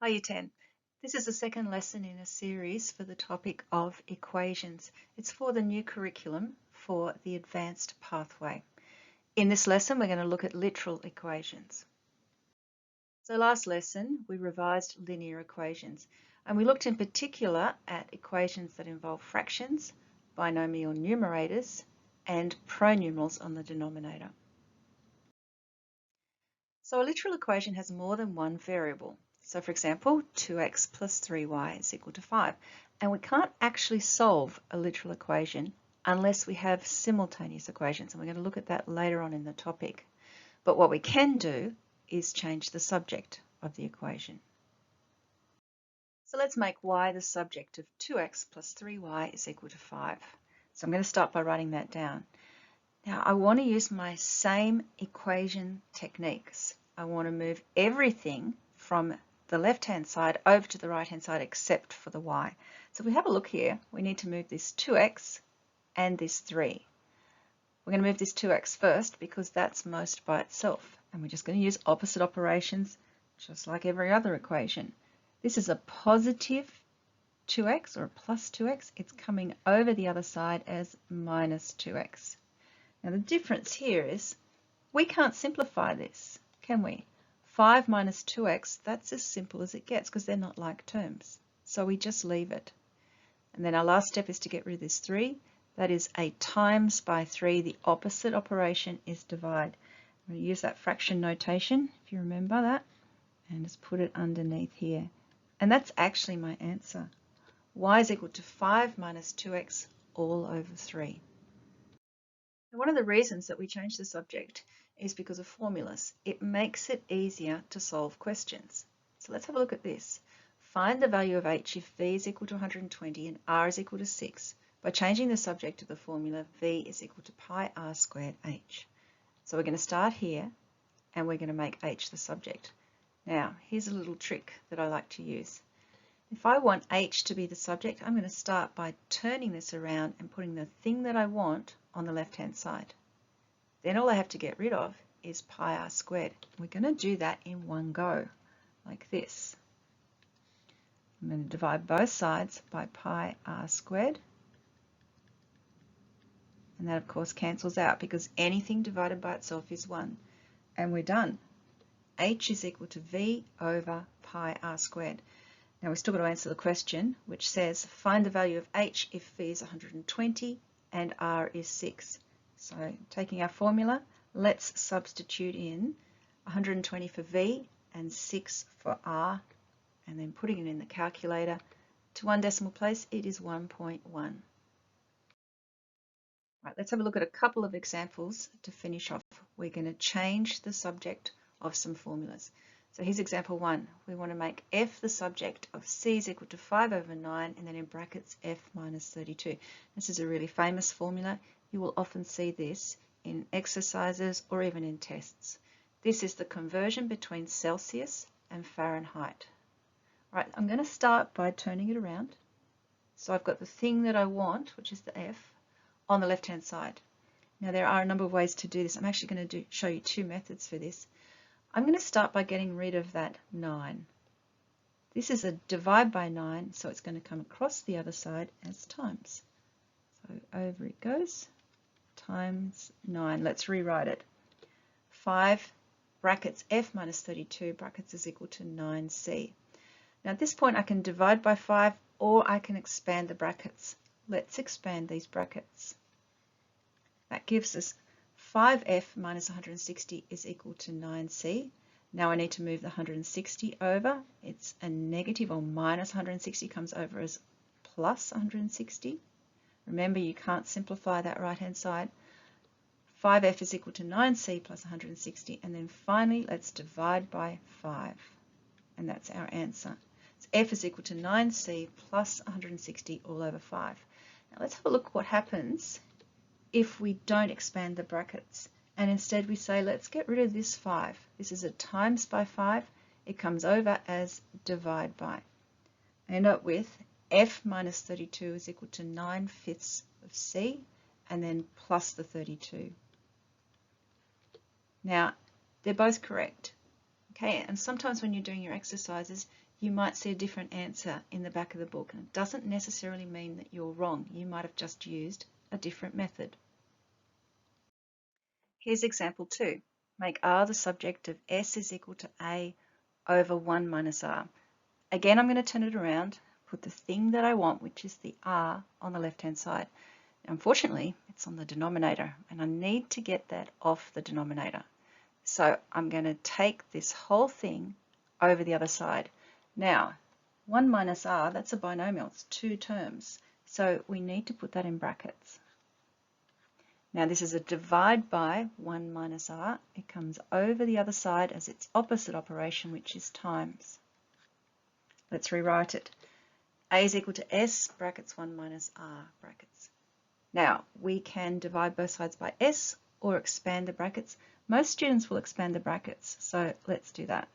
Hi, Year 10. This is the second lesson in a series for the topic of equations. It's for the new curriculum for the advanced pathway. In this lesson, we're going to look at literal equations. So last lesson, we revised linear equations, and we looked in particular at equations that involve fractions, binomial numerators, and pronumerals on the denominator. So a literal equation has more than one variable. So for example, 2x plus 3y is equal to 5. And we can't actually solve a literal equation unless we have simultaneous equations. And we're going to look at that later on in the topic. But what we can do is change the subject of the equation. So let's make y the subject of 2x plus 3y is equal to 5. So I'm going to start by writing that down. Now I want to use my same equation techniques. I want to move everything from the left-hand side over to the right-hand side except for the y. So if we have a look here, we need to move this 2x and this 3. We're going to move this 2x first because that's most by itself. And we're just going to use opposite operations just like every other equation. This is a positive 2x or a plus 2x. It's coming over the other side as minus 2x. Now the difference here is we can't simplify this, can we? 5 minus 2x, that's as simple as it gets because they're not like terms. So we just leave it. And then our last step is to get rid of this 3. That is a times by 3. The opposite operation is divide. I'm going to use that fraction notation, if you remember that, and just put it underneath here. And that's actually my answer. Y is equal to 5 minus 2x all over 3. One of the reasons that we change the subject is because of formulas. It makes it easier to solve questions. So let's have a look at this. Find the value of h if v is equal to 120 and r is equal to 6 by changing the subject of the formula v is equal to pi r squared h. So we're going to start here and we're going to make h the subject. Now here's a little trick that I like to use. If I want h to be the subject, I'm going to start by turning this around and putting the thing that I want on the left-hand side. Then all I have to get rid of is pi r squared. We're going to do that in one go, like this. I'm going to divide both sides by pi r squared. And that, of course, cancels out because anything divided by itself is 1. And we're done. H is equal to v over pi r squared. Now we've still got to answer the question, which says find the value of h if v is 120 and r is 6. So taking our formula, let's substitute in 120 for v and 6 for r, and then putting it in the calculator. To one decimal place, it is 1.1. Right, let's have a look at a couple of examples to finish off. We're going to change the subject of some formulas. So here's example 1. We want to make f the subject of c is equal to 5 over 9 and then in brackets f minus 32. This is a really famous formula. You will often see this in exercises or even in tests. This is the conversion between Celsius and Fahrenheit. Right, I'm going to start by turning it around. So I've got the thing that I want, which is the f, on the left-hand side. Now there are a number of ways to do this. I'm actually going to show you two methods for this. I'm going to start by getting rid of that 9. This is a divide by 9, so it's going to come across the other side as times. So over it goes, times 9. Let's rewrite it. 5 brackets f minus 32 brackets is equal to 9c. Now at this point I can divide by 5 or I can expand the brackets. Let's expand these brackets. That gives us 5f minus 160 is equal to 9c. Now I need to move the 160 over. It's a negative, or minus 160 comes over as plus 160. Remember, you can't simplify that right-hand side. 5f is equal to 9c plus 160. And then finally, let's divide by 5. And that's our answer. So f is equal to 9c plus 160 all over 5. Now let's have a look at what happens if we don't expand the brackets and instead we say let's get rid of this 5. This is a times by 5. It comes over as divide by. I end up with f minus 32 is equal to 9/5 of c and then plus the 32. Now they're both correct. Okay, and sometimes when you're doing your exercises you might see a different answer in the back of the book, and it doesn't necessarily mean that you're wrong. You might have just used a different method. Here's example 2. Make R the subject of S is equal to A over 1 minus R. Again, I'm going to turn it around, put the thing that I want, which is the R, on the left-hand side. Unfortunately, it's on the denominator, and I need to get that off the denominator. So I'm going to take this whole thing over the other side. Now, 1 minus R, that's a binomial. It's 2 terms. So we need to put that in brackets. Now this is a divide by 1 minus R. It comes over the other side as its opposite operation, which is times. Let's rewrite it. A is equal to S, brackets 1 minus R, brackets. Now, we can divide both sides by S or expand the brackets. Most students will expand the brackets, so let's do that.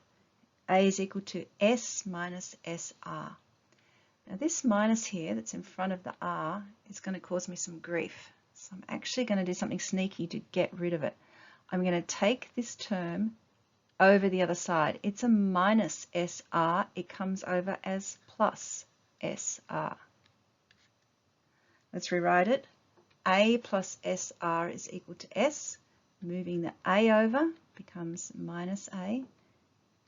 A is equal to S minus SR. Now this minus here that's in front of the R is going to cause me some grief. So I'm actually going to do something sneaky to get rid of it. I'm going to take this term over the other side. It's a minus SR. It comes over as plus SR. Let's rewrite it. A plus SR is equal to S. Moving the A over becomes minus A.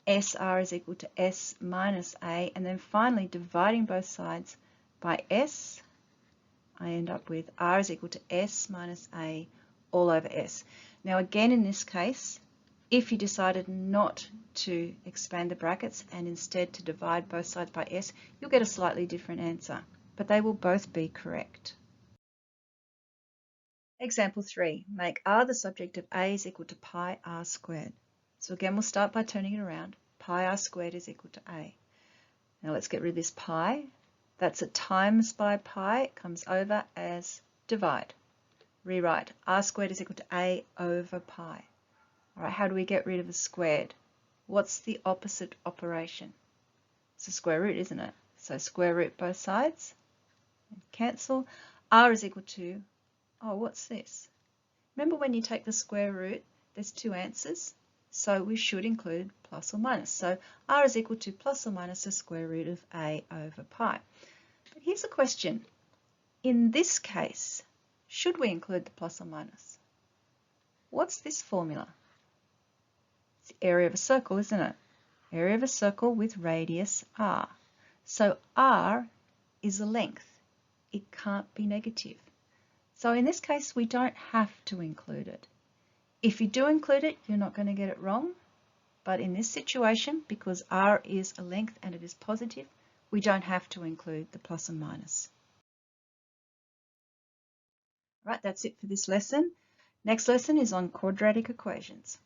SR is equal to S minus A. And then finally, dividing both sides by S, I end up with R is equal to S minus A all over S. Now again, in this case, if you decided not to expand the brackets and instead to divide both sides by S, you'll get a slightly different answer, but they will both be correct. Example 3, make R the subject of A is equal to pi R squared. So again, we'll start by turning it around. Pi R squared is equal to A. Now let's get rid of this pi. That's a times by pi. It comes over as divide. Rewrite. R squared is equal to A over pi. All right, how do we get rid of the squared? What's the opposite operation? It's a square root, isn't it? So square root both sides. Cancel. R is equal to, oh, what's this? Remember when you take the square root, there's 2 answers. So we should include plus or minus. So R is equal to plus or minus the square root of A over pi. But here's a question. In this case, should we include the plus or minus? What's this formula? It's the area of a circle, isn't it? Area of a circle with radius R. So R is a length. It can't be negative. So in this case, we don't have to include it. If you do include it, you're not going to get it wrong. But in this situation, because R is a length and it is positive, we don't have to include the plus and minus. Right, that's it for this lesson. Next lesson is on quadratic equations.